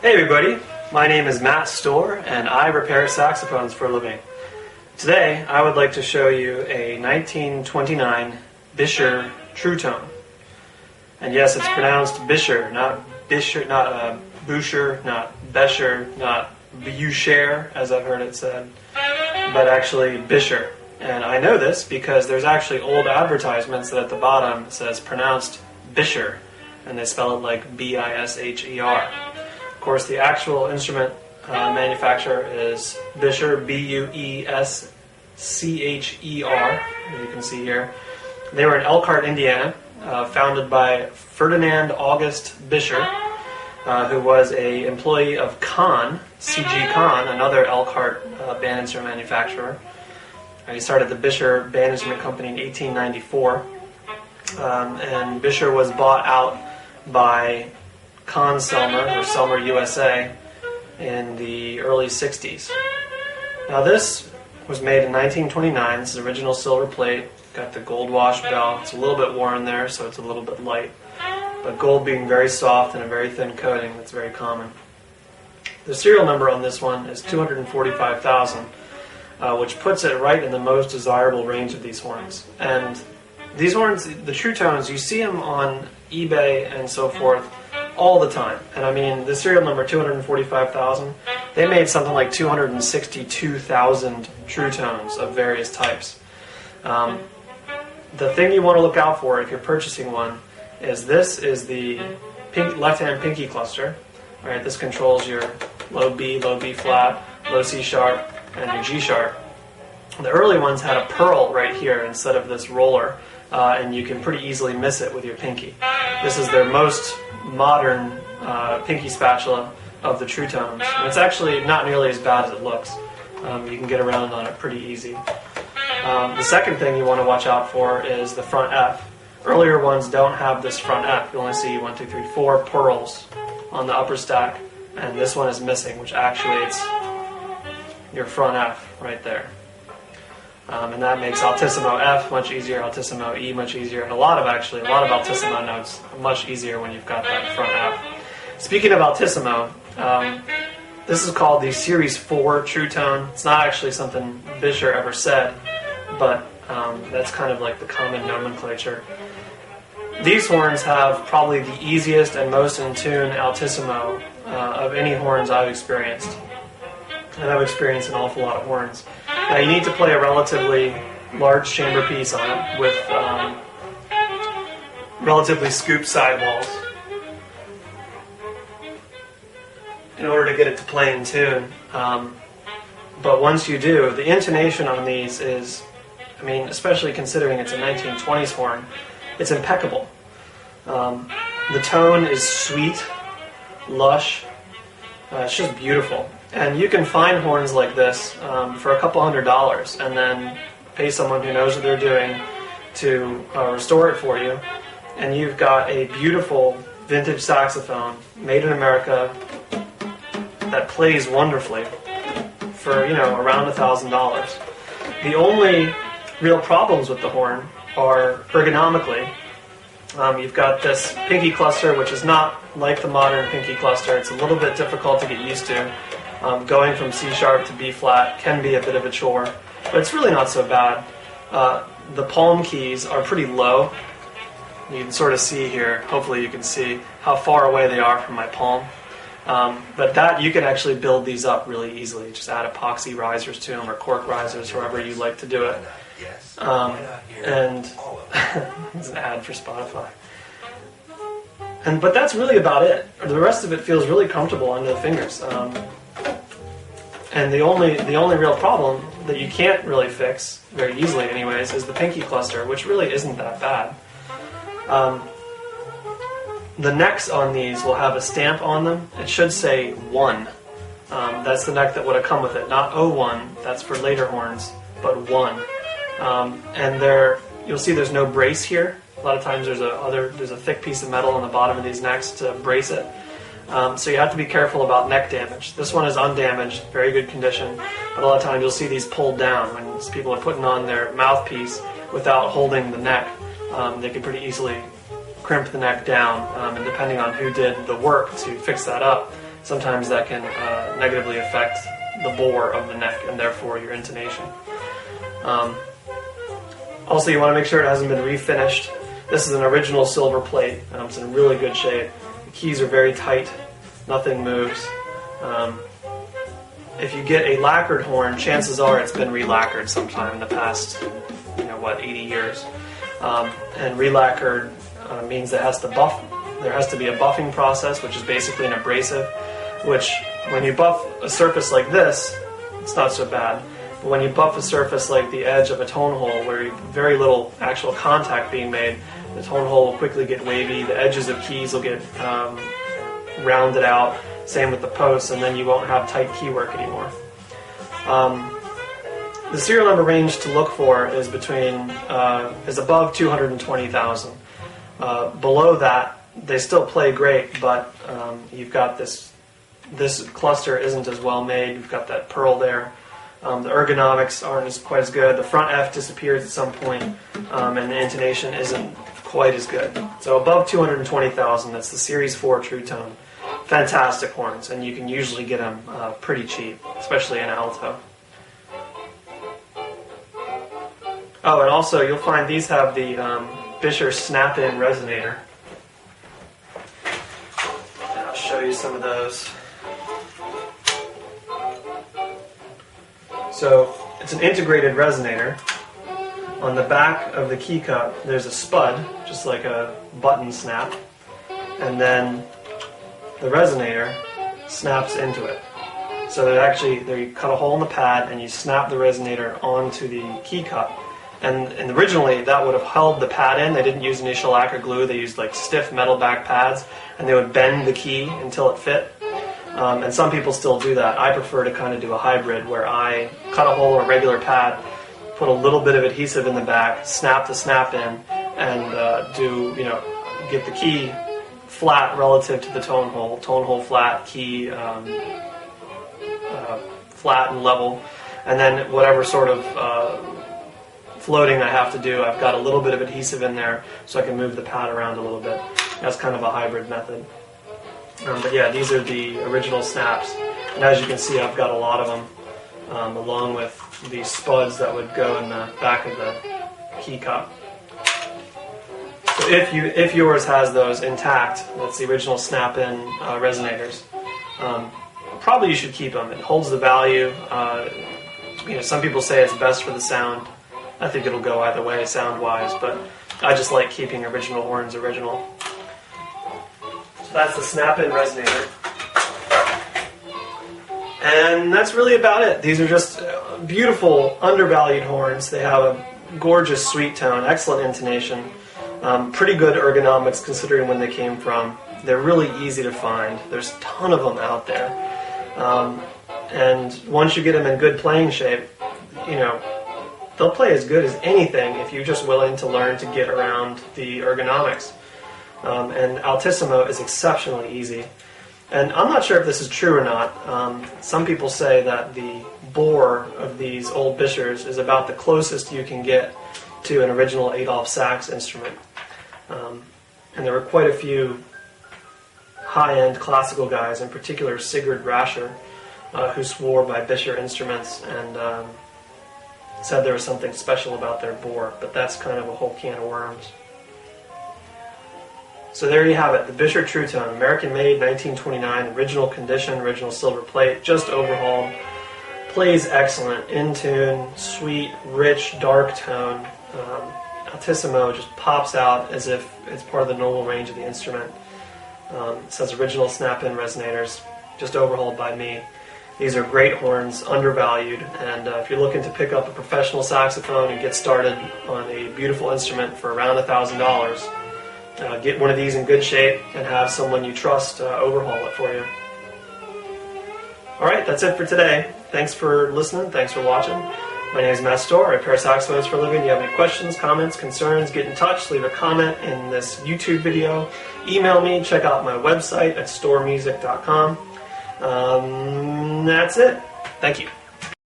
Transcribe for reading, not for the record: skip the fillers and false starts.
Hey everybody, my name is Matt Stohrer and I repair saxophones for a living. Today I would like to show you a 1929 Buescher True Tone. And yes, it's pronounced Buescher, not Buescher, not Buescher, not Buescher, not Buescher as I've heard it said, but actually Buescher. And I know this because there's actually old advertisements that at the bottom says pronounced Buescher, and they spell it like B-I-S-H-E-R. Of course, the actual instrument manufacturer is Buescher, B-U-E-S-C-H-E-R, as you can see here. They were in Elkhart, Indiana, founded by Ferdinand August Buescher, who was an employee of Kahn, C.G. Kahn, another Elkhart band instrument manufacturer. He started the Buescher Band Instrument Company in 1894, and Buescher was bought out by Selmer, or Selmer USA, in the early 60s. Now this was made in 1929. This is original silver plate. Got the gold wash bell. It's a little bit worn there, so it's a little bit light. But gold being very soft and a very thin coating, that's very common. The serial number on this one is 245,000, which puts it right in the most desirable range of these horns. And these horns, the True Tones, you see them on eBay and so forth all the time. And I mean, the serial number 245,000, they made something like 262,000 True Tones of various types. The thing you want to look out for if you're purchasing one is this is the left-hand pinky cluster. Right, this controls your low B flat, low C sharp, and your G sharp. The early ones had a pearl right here instead of this roller, and you can pretty easily miss it with your pinky. This is their most modern pinky spatula of the True Tones. And it's actually not nearly as bad as it looks. You can get around on it pretty easy. The second thing you want to watch out for is the front F. Earlier ones don't have this front F. You only see 1, 2, 3, 4 pearls on the upper stack, and this one is missing, which actuates your front F right there. And that makes altissimo F much easier, altissimo E much easier, and a lot of altissimo notes much easier when you've got that front F. Speaking of altissimo, this is called the Series 4 True Tone. It's not actually something Buescher ever said, but that's kind of like the common nomenclature. These horns have probably the easiest and most in tune altissimo of any horns I've experienced. And I've experienced an awful lot of horns. Now you need to play a relatively large chamber piece on it with relatively scooped sidewalls in order to get it to play in tune. But once you do, the intonation on these is, I mean, especially considering it's a 1920s horn, it's impeccable. The tone is sweet, lush, it's just beautiful. And you can find horns like this for a couple $100 and then pay someone who knows what they're doing to restore it for you. And you've got a beautiful vintage saxophone made in America that plays wonderfully for, around $1,000. The only real problems with the horn are ergonomically. You've got this pinky cluster, which is not like the modern pinky cluster. It's a little bit difficult to get used to. Going from C sharp to B flat can be a bit of a chore, but it's really not so bad. The palm keys are pretty low. You can sort of see here, hopefully you can see how far away they are from my palm. But that you can actually build these up really easily. Just add epoxy risers to them or cork risers, however you like to do it. And it's an ad for Spotify. But that's really about it. The rest of it feels really comfortable under the fingers. And the only real problem that you can't really fix very easily, anyways, is the pinky cluster, which really isn't that bad. The necks on these will have a stamp on them. It should say 1. That's the neck that would have come with it, not 01. That's for later horns, but 1. And you'll see there's no brace here. A lot of times there's a thick piece of metal on the bottom of these necks to brace it. So you have to be careful about neck damage. This one is undamaged, very good condition, but a lot of times you'll see these pulled down when people are putting on their mouthpiece without holding the neck. They can pretty easily crimp the neck down, and depending on who did the work to fix that up, sometimes that can negatively affect the bore of the neck and therefore your intonation. Also, you want to make sure it hasn't been refinished. This is an original silver plate. It's in really good shape. The keys are very tight. Nothing moves. If you get a lacquered horn, chances are it's been re-lacquered sometime in the past, 80 years. And re-lacquered means that there has to be a buffing process, which is basically an abrasive, which when you buff a surface like this, it's not so bad. But when you buff a surface like the edge of a tone hole, where you very little actual contact being made, the tone hole will quickly get wavy, the edges of keys will get rounded out, same with the posts, and then you won't have tight key work anymore. The serial number range to look for is is above 220,000. Below that, they still play great, but you've got this cluster isn't as well made. You've got that pearl there. The ergonomics aren't quite as good. The front F disappears at some point, and the intonation isn't quite as good. So above 220,000, that's the Series 4 True Tone. Fantastic horns, and you can usually get them pretty cheap, especially in Alto. Oh, and also you'll find these have the Buescher snap-in resonator. And I'll show you some of those. So it's an integrated resonator. On the back of the key cup, there's a spud, just like a button snap, and then the resonator snaps into it. So you cut a hole in the pad and you snap the resonator onto the key cup. And originally that would have held the pad in. They didn't use initial lacquer glue. They used like stiff metal back pads, and they would bend the key until it fit. And some people still do that. I prefer to kind of do a hybrid where I cut a hole in a regular pad, put a little bit of adhesive in the back, snap the snap in, and get the key flat relative to the tone hole flat, key flat and level, and then whatever sort of floating I have to do, I've got a little bit of adhesive in there so I can move the pad around a little bit. That's kind of a hybrid method. But yeah, these are the original snaps, and as you can see, I've got a lot of them, along with the spuds that would go in the back of the key cup. So if yours has those intact, that's the original snap-in resonators, probably you should keep them. It holds the value. Some people say it's best for the sound. I think it'll go either way sound-wise, but I just like keeping original horns original. So that's the snap-in resonator. And that's really about it. These are just beautiful, undervalued horns. They have a gorgeous sweet tone, excellent intonation, pretty good ergonomics considering when they came from. They're really easy to find. There's a ton of them out there. And once you get them in good playing shape, they'll play as good as anything if you're just willing to learn to get around the ergonomics. And altissimo is exceptionally easy. And I'm not sure if this is true or not. Some people say that the bore of these old Bueschers is about the closest you can get to an original Adolph sax instrument. And there were quite a few high-end classical guys, in particular Sigurd Rascher, who swore by Buescher instruments and said there was something special about their bore, but that's kind of a whole can of worms. So there you have it, the Buescher True Tone, American-made, 1929, original condition, original silver plate, just overhauled, plays excellent, in tune, sweet, rich, dark tone. Altissimo just pops out as if it's part of the normal range of the instrument. It says original snap-in resonators, just overhauled by me. These are great horns, undervalued, and if you're looking to pick up a professional saxophone and get started on a beautiful instrument for around $1,000, get one of these in good shape and have someone you trust overhaul it for you. Alright, that's it for today. Thanks for listening, thanks for watching. My name is Matt Stohrer, I repair saxophones for a living. If you have any questions, comments, concerns, get in touch, leave a comment in this YouTube video, email me, check out my website at stohrmusic.com. That's it. Thank you.